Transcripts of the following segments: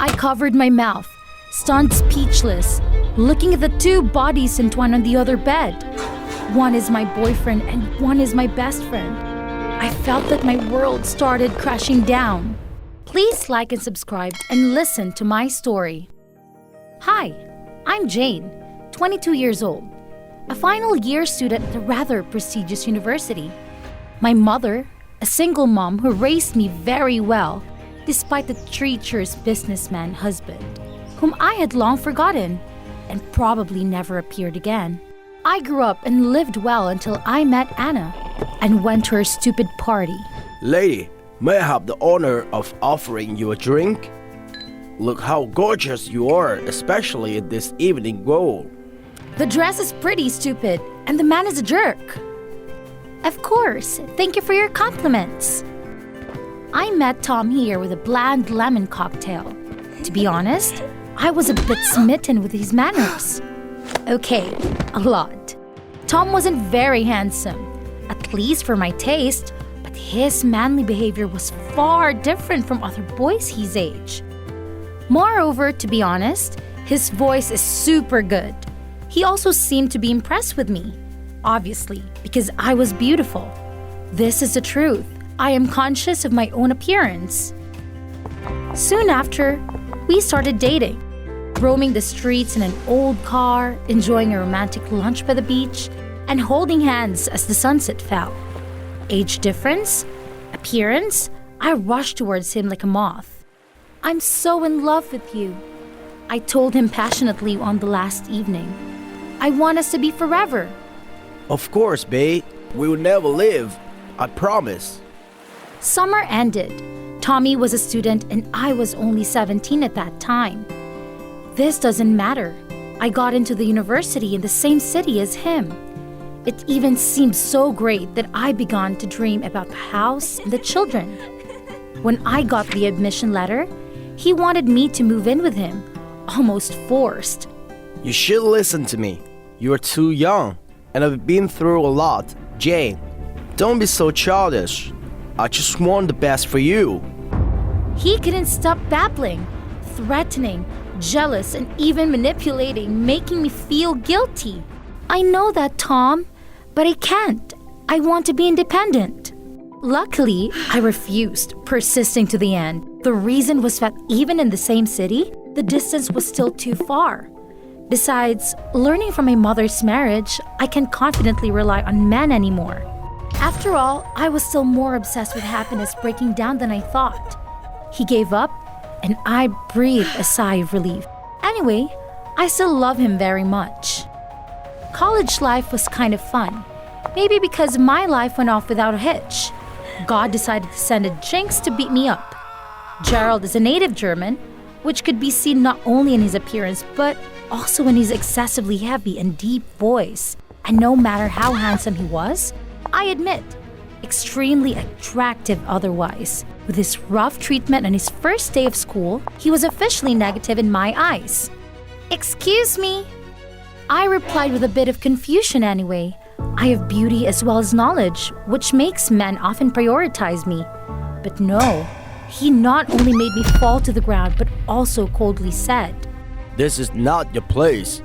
I covered my mouth, stunned speechless, looking at the two bodies entwined on the other bed. One is my boyfriend and one is my best friend. I felt that my world started crashing down. Please like and subscribe and listen to my story. Hi, I'm Jane, 22 years old, a final year student at a rather prestigious university. My mother, a single mom who raised me very well, despite the treacherous businessman husband, whom I had long forgotten and probably never appeared again. I grew up and lived well until I met Anna and went to her stupid party. Lady, may I have the honor of offering you a drink? Look how gorgeous you are, especially in this evening gown. The dress is pretty stupid, and the man is a jerk. Of course, thank you for your compliments. I met Tom here with a bland lemon cocktail. To be honest, I was a bit smitten with his manners. Okay, a lot. Tom wasn't very handsome, at least for my taste, but his manly behavior was far different from other boys his age. Moreover, to be honest, his voice is super good. He also seemed to be impressed with me, obviously, because I was beautiful. This is the truth. I am conscious of my own appearance. Soon after, we started dating, roaming the streets in an old car, enjoying a romantic lunch by the beach, and holding hands as the sunset fell. Age difference? Appearance? I rushed towards him like a moth. I'm so in love with you, I told him passionately on the last evening. I want us to be forever. Of course, babe. We will never leave. I promise. Summer ended. Tommy was a student and I was only 17 at that time. This doesn't matter. I got into the university in the same city as him. It even seemed so great that I began to dream about the house and the children. When I got the admission letter, he wanted me to move in with him, almost forced. You should listen to me. You are too young, and I've been through a lot. Jane, don't be so childish. I just want the best for you. He couldn't stop babbling, threatening, jealous, and even manipulating, making me feel guilty. I know that, Tom, but I can't. I want to be independent. Luckily, I refused, persisting to the end. The reason was that even in the same city, the distance was still too far. Besides, learning from my mother's marriage, I can't confidently rely on men anymore. After all, I was still more obsessed with happiness breaking down than I thought. He gave up, and I breathed a sigh of relief. Anyway, I still love him very much. College life was kind of fun. Maybe because my life went off without a hitch. God decided to send a jinx to beat me up. Gerald is a native German, which could be seen not only in his appearance, but also in his excessively heavy and deep voice. And no matter how handsome he was, I admit, extremely attractive otherwise. With his rough treatment on his first day of school, he was officially negative in my eyes. Excuse me? I replied with a bit of confusion anyway. I have beauty as well as knowledge, which makes men often prioritize me. But no, he not only made me fall to the ground, but also coldly said, This is not your place.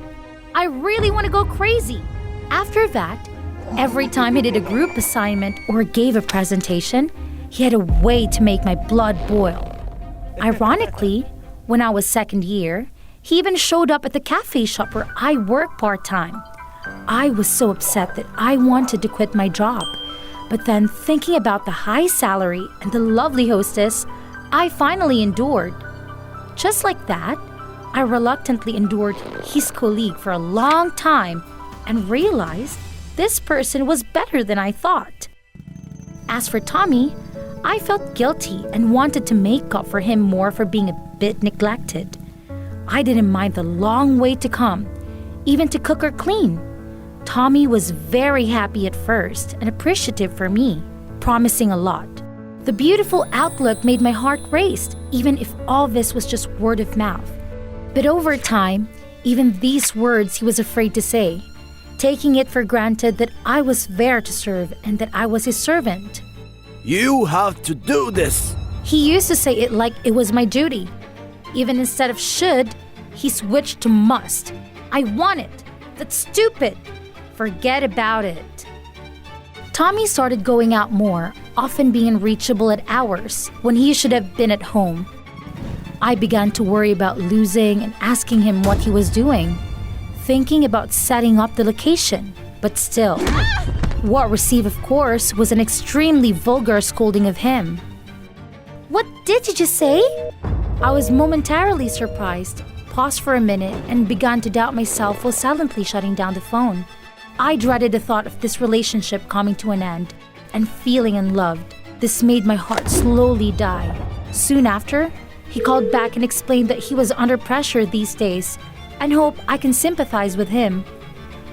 I really want to go crazy. After that, every time he did a group assignment or gave a presentation, he had a way to make my blood boil. Ironically, when I was second year, he even showed up at the cafe shop where I work part-time. I was so upset that I wanted to quit my job. But then, thinking about the high salary and the lovely hostess, I finally endured. Just like that, I reluctantly endured his colleague for a long time and realized this person was better than I thought. As for Tommy, I felt guilty and wanted to make up for him more for being a bit neglected. I didn't mind the long way to come, even to cook or clean. Tommy was very happy at first and appreciative for me, promising a lot. The beautiful outlook made my heart race, even if all this was just word of mouth. But over time, even these words he was afraid to say, taking it for granted that I was there to serve and that I was his servant. You have to do this. He used to say it like it was my duty. Even instead of should, he switched to must. I want it. That's stupid. Forget about it. Tommy started going out more, often being reachable at hours when he should have been at home. I began to worry about losing and asking him what he was doing, thinking about setting up the location, but still. What received, of course, was an extremely vulgar scolding of him. What did you just say? I was momentarily surprised, paused for a minute, and began to doubt myself while silently shutting down the phone. I dreaded the thought of this relationship coming to an end and feeling unloved. This made my heart slowly die. Soon after, he called back and explained that he was under pressure these days and hoped I can sympathize with him.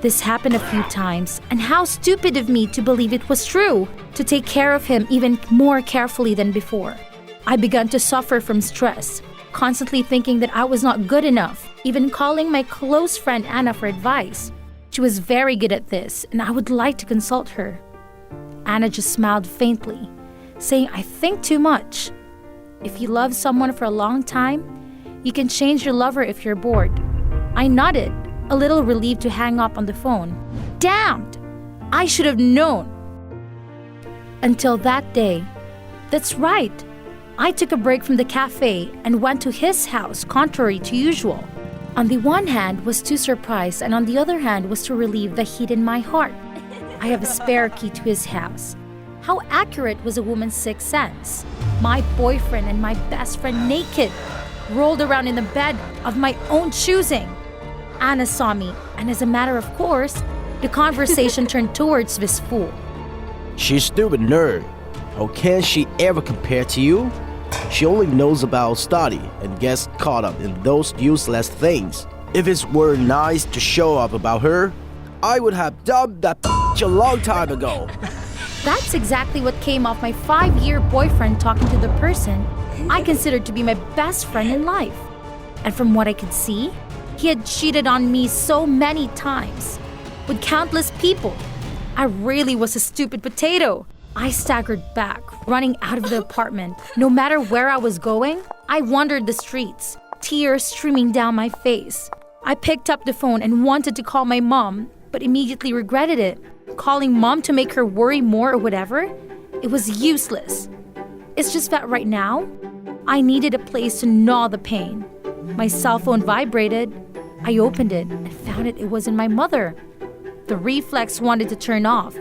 This happened a few times, and how stupid of me to believe it was true, to take care of him even more carefully than before. I began to suffer from stress, constantly thinking that I was not good enough, even calling my close friend Anna for advice. She was very good at this, and I would like to consult her. Anna just smiled faintly, saying I think too much. If you love someone for a long time, you can change your lover if you're bored. I nodded, a little relieved to hang up on the phone. Damned! I should have known. Until that day. That's right. I took a break from the cafe and went to his house, contrary to usual. On the one hand was to surprise, and on the other hand was to relieve the heat in my heart. I have a spare key to his house. How accurate was a woman's sixth sense? My boyfriend and my best friend naked, rolled around in the bed of my own choosing. Anna saw me, and as a matter of course, the conversation turned towards this fool. She's stupid nerd. How can she ever compare to you? She only knows about study and gets caught up in those useless things. If it were nice to show up about her, I would have dumped that a long time ago. That's exactly what came off my 5-year boyfriend talking to the person I considered to be my best friend in life. And from what I could see, he had cheated on me so many times, with countless people. I really was a stupid potato. I staggered back, running out of the apartment. No matter where I was going, I wandered the streets, tears streaming down my face. I picked up the phone and wanted to call my mom, but immediately regretted it. Calling mom to make her worry more or whatever, it was useless. It's just that right now, I needed a place to gnaw the pain. My cell phone vibrated. I opened it and found it wasn't my mother. The reflex wanted to turn off.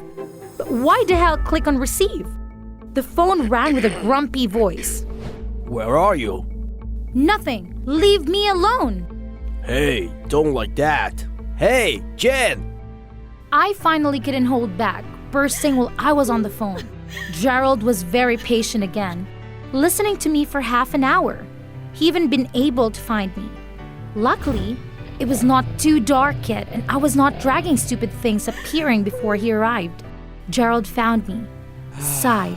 But why the hell click on receive? The phone rang with a grumpy voice. Where are you? Nothing. Leave me alone. Hey, don't like that. Hey, Jen! I finally couldn't hold back, bursting while I was on the phone. Gerald was very patient again, listening to me for half an hour. He even been able to find me. Luckily, it was not too dark yet, and I was not dragging stupid things appearing before he arrived. Gerald found me, sighed,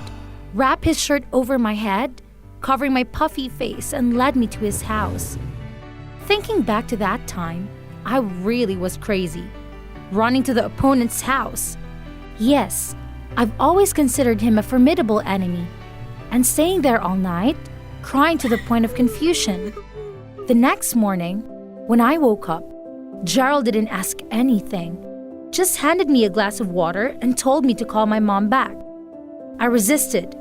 wrapped his shirt over my head, covering my puffy face, and led me to his house. Thinking back to that time, I really was crazy, running to the opponent's house. Yes, I've always considered him a formidable enemy, and staying there all night, crying to the point of confusion. The next morning, when I woke up, Gerald didn't ask anything, just handed me a glass of water and told me to call my mom back. I resisted,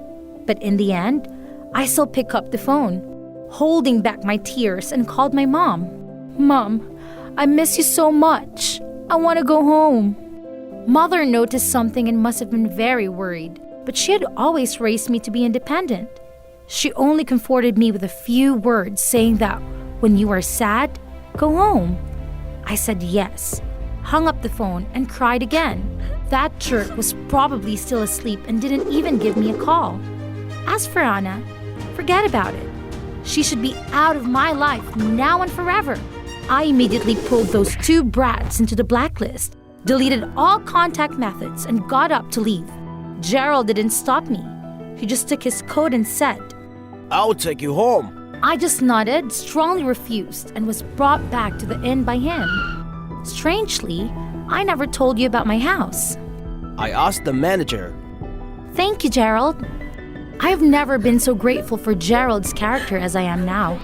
but in the end, I still picked up the phone, holding back my tears, and called my mom. Mom, I miss you so much. I want to go home. Mother noticed something and must have been very worried, but she had always raised me to be independent. She only comforted me with a few words, saying that when you are sad, go home. I said yes, hung up the phone, and cried again. That jerk was probably still asleep and didn't even give me a call. As for Anna, forget about it. She should be out of my life now and forever. I immediately pulled those two brats into the blacklist, deleted all contact methods, and got up to leave. Gerald didn't stop me. He just took his coat and said, I'll take you home. I just nodded, strongly refused, and was brought back to the inn by him. Strangely, I never told you about my house. I asked the manager. Thank you, Gerald. I have never been so grateful for Gerald's character as I am now.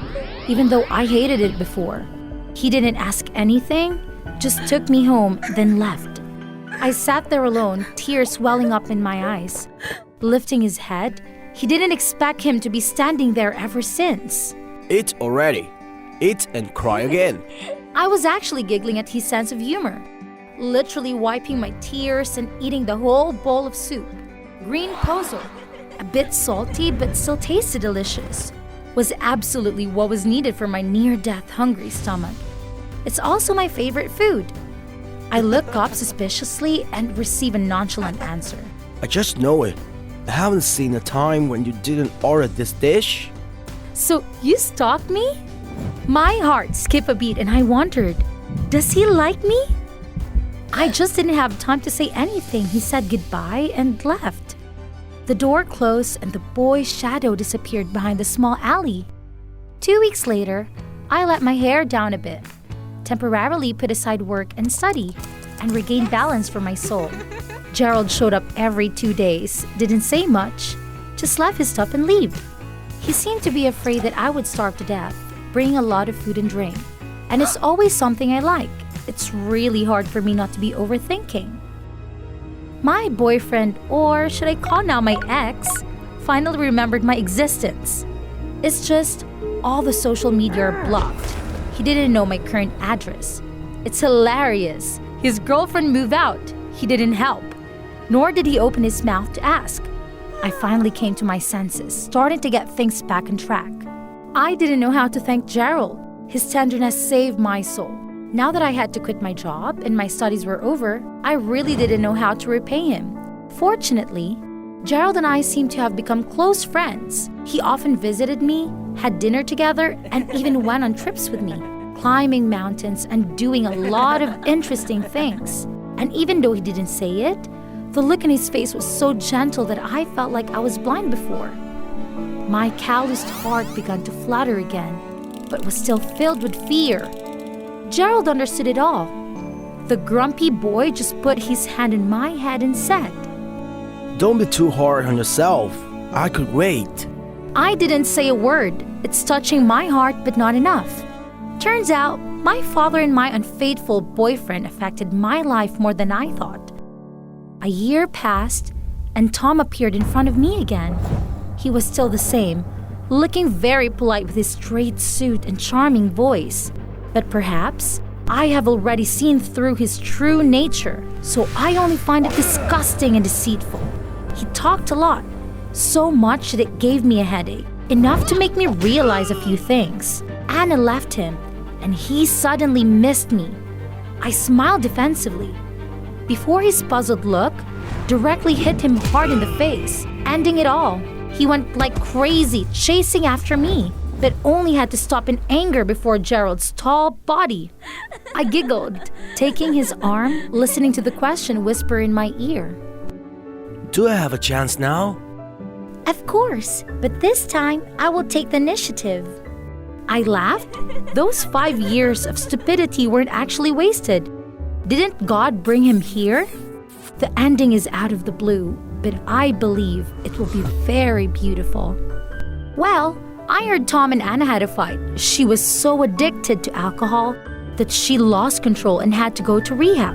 even though I hated it before. He didn't ask anything, just took me home, then left. I sat there alone, tears welling up in my eyes. Lifting his head, he didn't expect him to be standing there ever since. Eat already. Eat and cry again. I was actually giggling at his sense of humor, literally wiping my tears and eating the whole bowl of soup. Green pozo, a bit salty but still tasted delicious, was absolutely what was needed for my near-death hungry stomach. It's also my favorite food. I look up suspiciously and receive a nonchalant answer. I just know it. I haven't seen a time when you didn't order this dish. So you stalked me? My heart skipped a beat and I wondered, does he like me? I just didn't have time to say anything. He said goodbye and left. The door closed and the boy's shadow disappeared behind the small alley. 2 weeks later, I let my hair down a bit, temporarily put aside work and study, and regained balance for my soul. Gerald showed up every 2 days, didn't say much, just left his stuff and leave. He seemed to be afraid that I would starve to death, bringing a lot of food and drink. And it's always something I like. It's really hard for me not to be overthinking. My boyfriend, or should I call now my ex, finally remembered my existence. It's just all the social media are blocked. He didn't know my current address. It's hilarious. His girlfriend moved out. He didn't help, nor did he open his mouth to ask. I finally came to my senses, starting to get things back on track. I didn't know how to thank Gerald. His tenderness saved my soul. Now that I had to quit my job and my studies were over, I really didn't know how to repay him. Fortunately, Gerald and I seemed to have become close friends. He often visited me, had dinner together, and even went on trips with me, climbing mountains and doing a lot of interesting things. And even though he didn't say it, the look in his face was so gentle that I felt like I was blind before. My calloused heart began to flutter again, but was still filled with fear. Gerald understood it all. The grumpy boy just put his hand in my head and said, Don't be too hard on yourself. I could wait. I didn't say a word. It's touching my heart, but not enough. Turns out, my father and my unfaithful boyfriend affected my life more than I thought. A year passed, and Tom appeared in front of me again. He was still the same, looking very polite with his straight suit and charming voice. But perhaps I have already seen through his true nature, so I only find it disgusting and deceitful. He talked a lot, so much that it gave me a headache, enough to make me realize a few things. Anna left him, and he suddenly missed me. I smiled defensively, before his puzzled look directly hit him hard in the face, ending it all. He went like crazy, chasing after me, but only had to stop in anger before Gerald's tall body. I giggled, taking his arm, listening to the question whisper in my ear. Do I have a chance now? Of course, but this time I will take the initiative. I laughed. Those 5 years of stupidity weren't actually wasted. Didn't God bring him here? The ending is out of the blue, but I believe it will be very beautiful. Well, I heard Tom and Anna had a fight. She was so addicted to alcohol that she lost control and had to go to rehab.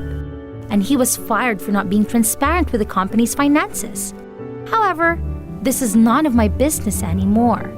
And he was fired for not being transparent with the company's finances. However, this is none of my business anymore.